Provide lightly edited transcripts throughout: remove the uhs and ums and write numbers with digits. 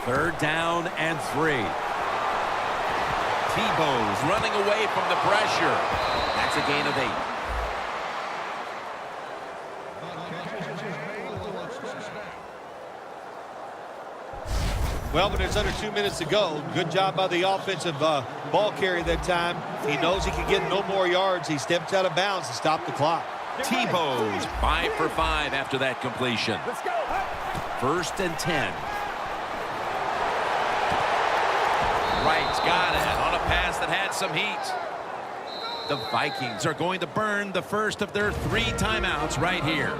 Third down and 3. Tebow's running away from the pressure. That's a gain of 8. Well, when there's under 2 minutes to go, good job by the offensive ball carrier that time. He knows he can get no more yards. He steps out of bounds to stop the clock. Tebow's 5 for 5 after that completion. First and 10. Wright's got it on a pass that had some heat. The Vikings are going to burn the first of their 3 timeouts right here.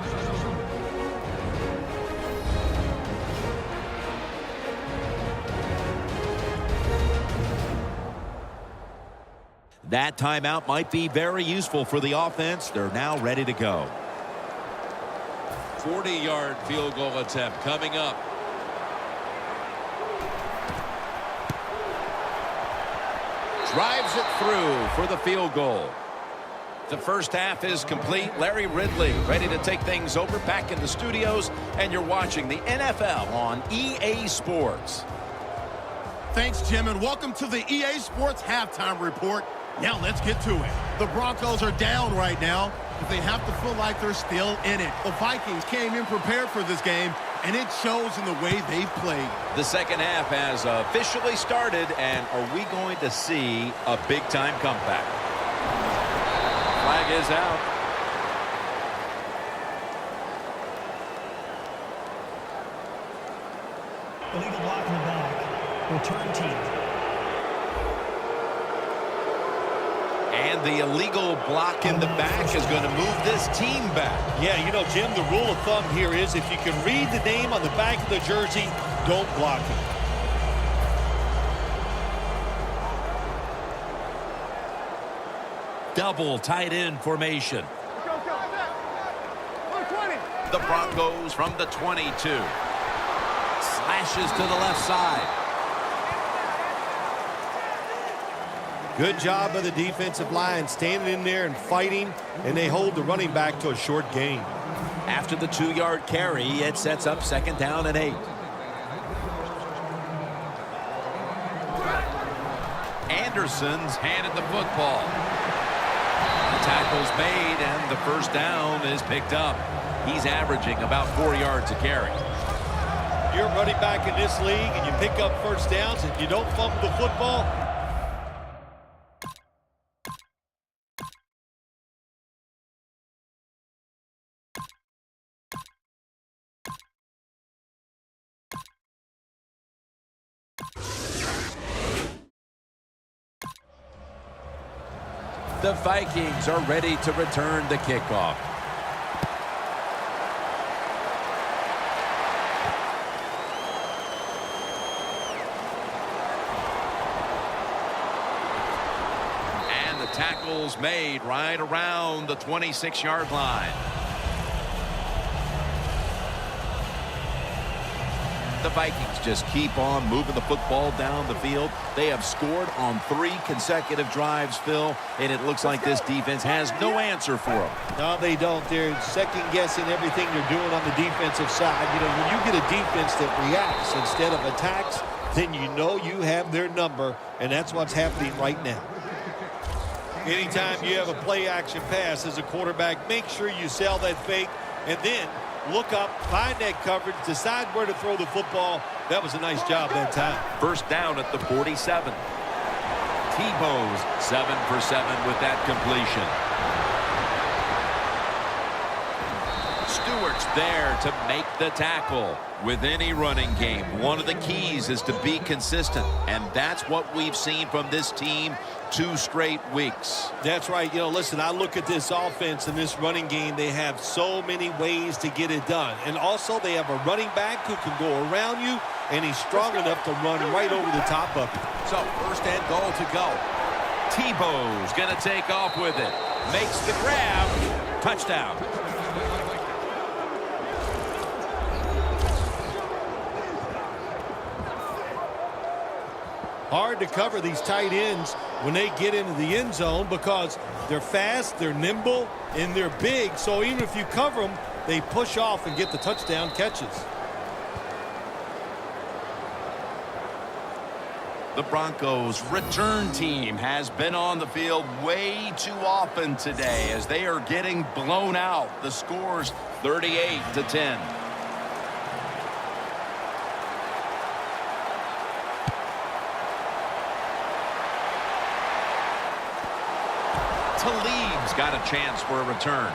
That timeout might be very useful for the offense. They're now ready to go. 40-yard field goal attempt coming up. Drives it through for the field goal. The first half is complete. Larry Ridley ready to take things over back in the studios, and you're watching the NFL on EA Sports. Thanks, Jim, and welcome to the EA Sports Halftime Report. Now let's get to it. The Broncos are down right now, but they have to feel like they're still in it. The Vikings came in prepared for this game, and it shows in the way they've played. The second half has officially started, and are we going to see a big-time comeback? Flag is out. Illegal block in the back. Return team. And the illegal block in the back is going to move this team back. Yeah, you know, Jim, the rule of thumb here is if you can read the name on the back of the jersey, don't block it. Double tight end formation. The Broncos from the 22. Slashes to the left side. Good job of the defensive line standing in there and fighting, and they hold the running back to a short gain. After the 2-yard carry, it sets up second down and 8. Anderson's handed the football. The tackle's made, and the first down is picked up. He's averaging about 4 yards a carry. You're running back in this league, and you pick up first downs, and you don't fumble the football. The Vikings are ready to return the kickoff. And the tackle's made right around the 26-yard line. The Vikings just keep on moving the football down the field. They have scored on 3 consecutive drives, Phil, and it looks like this defense has no answer for them. No, they don't. They're second-guessing everything they're doing on the defensive side. You know, when you get a defense that reacts instead of attacks, then you know you have their number, and that's what's happening right now. Anytime you have a play-action pass as a quarterback, make sure you sell that fake, and then look up, find that coverage, decide where to throw the football. That was a nice job that time. First down at the 47. Tebow's 7 for 7 with that completion. Stewart's there to make the tackle. With any running game, one of the keys is to be consistent, and that's what we've seen from this team 2 straight weeks. That's right. You know, listen, I look at this offense and this running game. They have so many ways to get it done. And also, they have a running back who can go around you, and he's strong enough to run right over the top of you. So, first and goal to go. Tebow's going to take off with it. Makes the grab. Touchdown. Hard to cover these tight ends when they get into the end zone because they're fast, they're nimble, and they're big. So even if you cover them, they push off and get the touchdown catches. The Broncos return team has been on the field way too often today as they are getting blown out. The score's 38-10. Talib's got a chance for a return.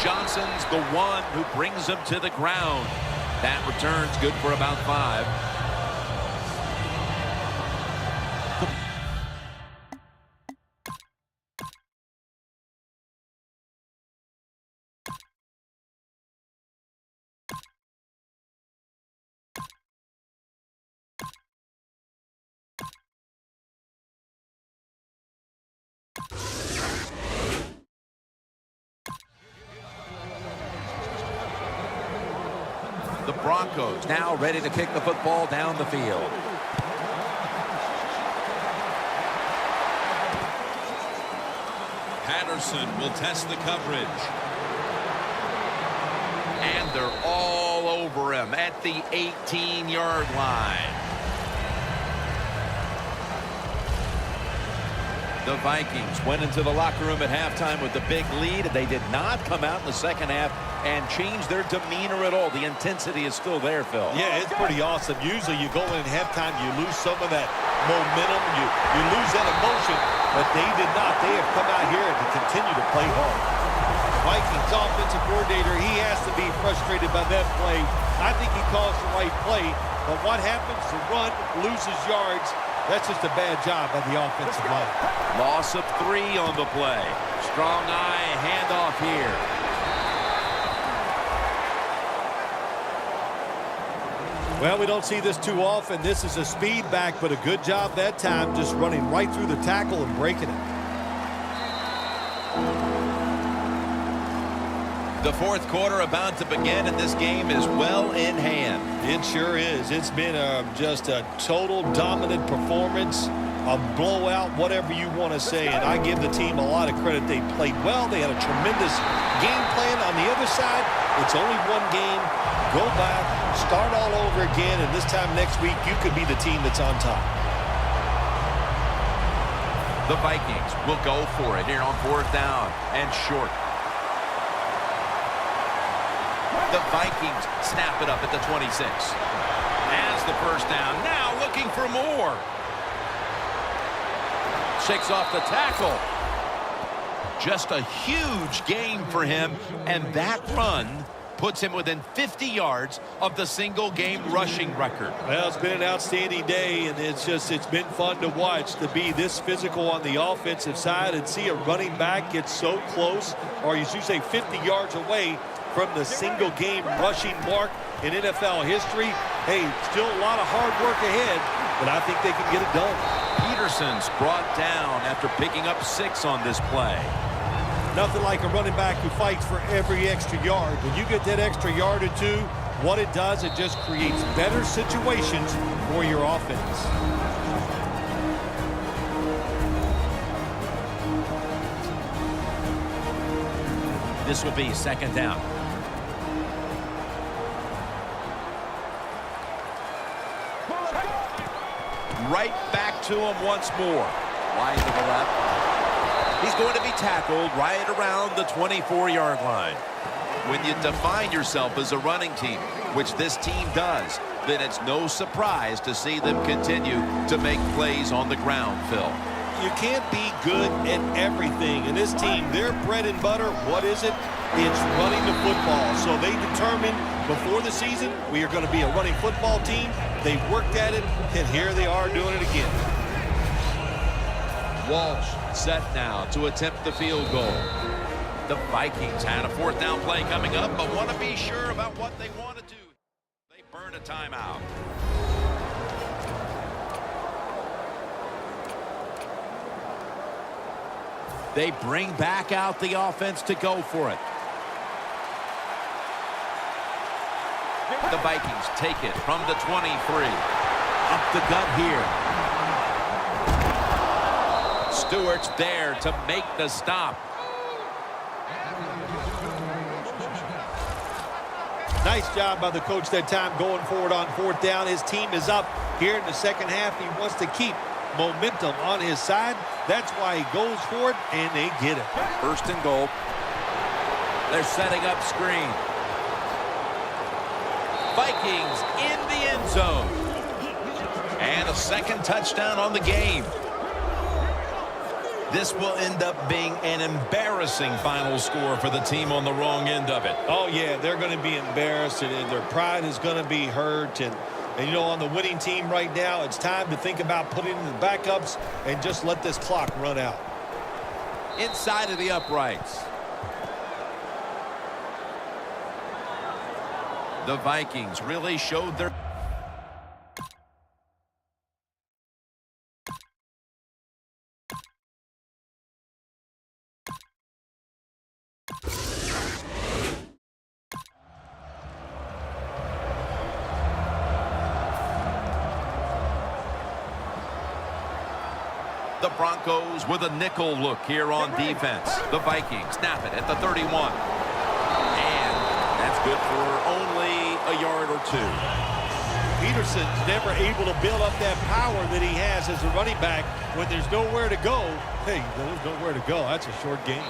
Johnson's the one who brings him to the ground. That return's good for about 5. The Broncos now ready to kick the football down the field. Patterson will test the coverage. And they're all over him at the 18-yard line. The Vikings went into the locker room at halftime with the big lead. They did not come out in the second half and change their demeanor at all. The intensity is still there, Phil. Yeah, it's pretty awesome. Usually you go in at halftime, you lose some of that momentum, you lose that emotion, but they did not. They have come out here to continue to play hard. The Vikings offensive coordinator, he has to be frustrated by that play. I think he calls the right play, but what happens? The run loses yards. That's just a bad job by the offensive line. Loss of 3 on the play. Strong eye handoff here. Well, we don't see this too often. This is a speed back, but a good job that time just running right through the tackle and breaking it. The fourth quarter about to begin, and this game is well in hand. It sure is. It's been just a total dominant performance, a blowout, whatever you want to say. And I give the team a lot of credit. They played well. They had a tremendous game plan. On the other side, it's only one game. Go back, start all over again, and this time next week, you could be the team that's on top. The Vikings will go for it here on 4th down and short. The Vikings snap it up at the 26. As the first down, now looking for more. Shakes off the tackle. Just a huge gain for him, and that run puts him within 50 yards of the single-game rushing record. Well, it's been an outstanding day, and it's been fun to watch, to be this physical on the offensive side and see a running back get so close, or as you say, 50 yards away from the single-game rushing mark in NFL history. Hey, still a lot of hard work ahead, but I think they can get it done. Peterson's brought down after picking up 6 on this play. Nothing like a running back who fights for every extra yard. When you get that extra yard or two, what it does, it just creates better situations for your offense. This will be 2nd down. Right back to him once more. Wide to the left. He's going to be tackled right around the 24-yard line. When you define yourself as a running team, which this team does, then it's no surprise to see them continue to make plays on the ground, Phil. You can't be good at everything. And this team, their bread and butter, what is it? It's running the football. So they determined before the season, we are going to be a running football team. They've worked at it, and here they are doing it again. Walsh set now to attempt the field goal. The Vikings had a 4th down play coming up, but want to be sure about what they want to do. They burn a timeout. They bring back out the offense to go for it. The Vikings take it from the 23. Up the gut here. Stewart's there to make the stop. Nice job by the coach that time going forward on fourth down. His team is up here in the second half. He wants to keep momentum on his side. That's why he goes for it, and they get it. First and goal. They're setting up screen. Vikings in the end zone. And a second touchdown on the game. This will end up being an embarrassing final score for the team on the wrong end of it. Oh, yeah, they're going to be embarrassed, and their pride is going to be hurt. And, you know, on the winning team right now, it's time to think about putting in the backups and just let this clock run out. Inside of the uprights. The Vikings really showed their... The Broncos with a nickel look here on defense. The Vikings snap it at the 31. And that's good for only a yard or two. Peterson's never able to build up that power that he has as a running back when there's nowhere to go. Hey, there's nowhere to go. That's a short game.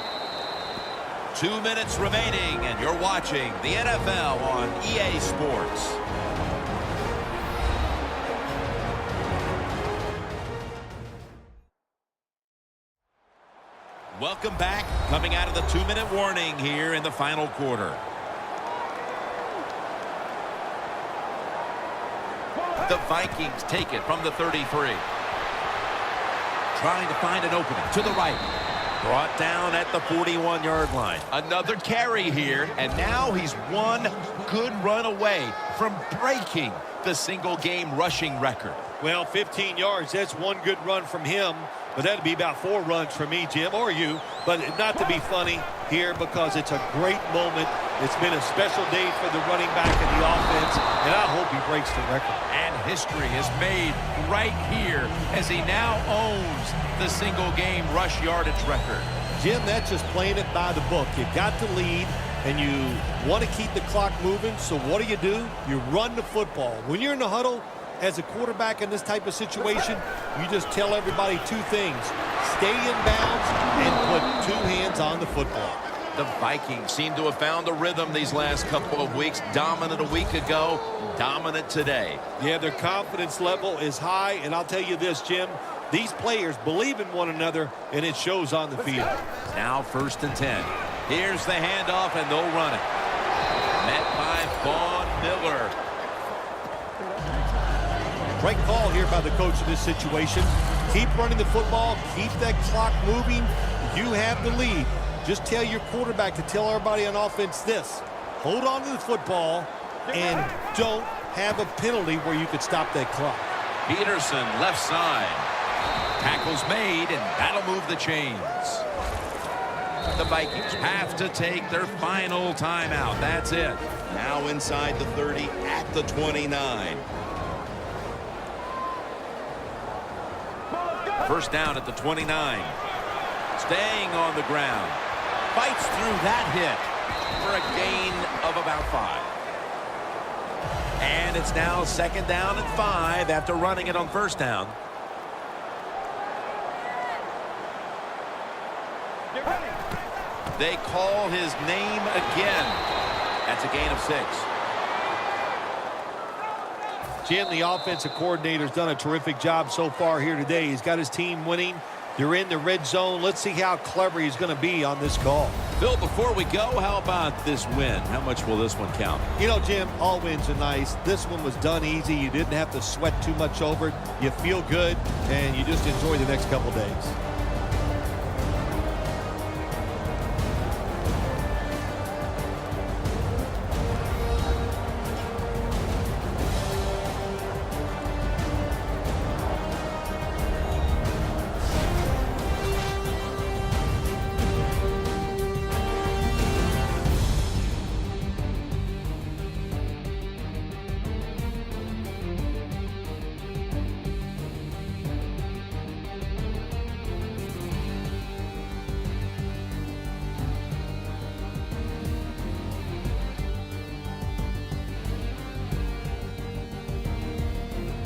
2 minutes remaining, and you're watching the NFL on EA Sports. Welcome back. Coming out of the 2-minute warning here in the final quarter. The Vikings take it from the 33. Trying to find an opening to the right. Brought down at the 41-yard line. Another carry here, and now he's one good run away from breaking the single-game rushing record. Well, 15 yards, that's one good run from him. But that'd be about 4 runs for me, Jim, or you. But not to be funny here because it's a great moment. It's been a special day for the running back and the offense, and I hope he breaks the record. And history is made right here as he now owns the single-game rush yardage record. Jim, that's just playing it by the book. You got the lead, and you want to keep the clock moving, so what do? You run the football. When you're in the huddle, as a quarterback in this type of situation, you just tell everybody 2 things. Stay in bounds and put 2 hands on the football. The Vikings seem to have found a rhythm these last couple of weeks. Dominant a week ago, dominant today. Yeah, their confidence level is high, and I'll tell you this, Jim, these players believe in one another, and it shows on the field. Now 1st and 10. Here's the handoff, and they'll run it. Met by Vaughn Miller. Great call here by the coach in this situation. Keep running the football. Keep that clock moving. You have the lead. Just tell your quarterback to tell everybody on offense this. Hold on to the football and don't have a penalty where you could stop that clock. Peterson, left side. Tackle's made, and that'll move the chains. The Vikings have to take their final timeout. That's it. Now inside the 30 at the 29. First down at the 29. Staying on the ground. Fights through that hit for a gain of about 5. And it's now 2nd down and 5 after running it on 1st down. They call his name again. That's a gain of 6. Jim, the offensive coordinator's done a terrific job so far here today. He's got his team winning. They're in the red zone. Let's see how clever he's going to be on this call. Phil, before we go, how about this win? How much will this one count? You know, Jim, all wins are nice. This one was done easy. You didn't have to sweat too much over it. You feel good, and you just enjoy the next couple days.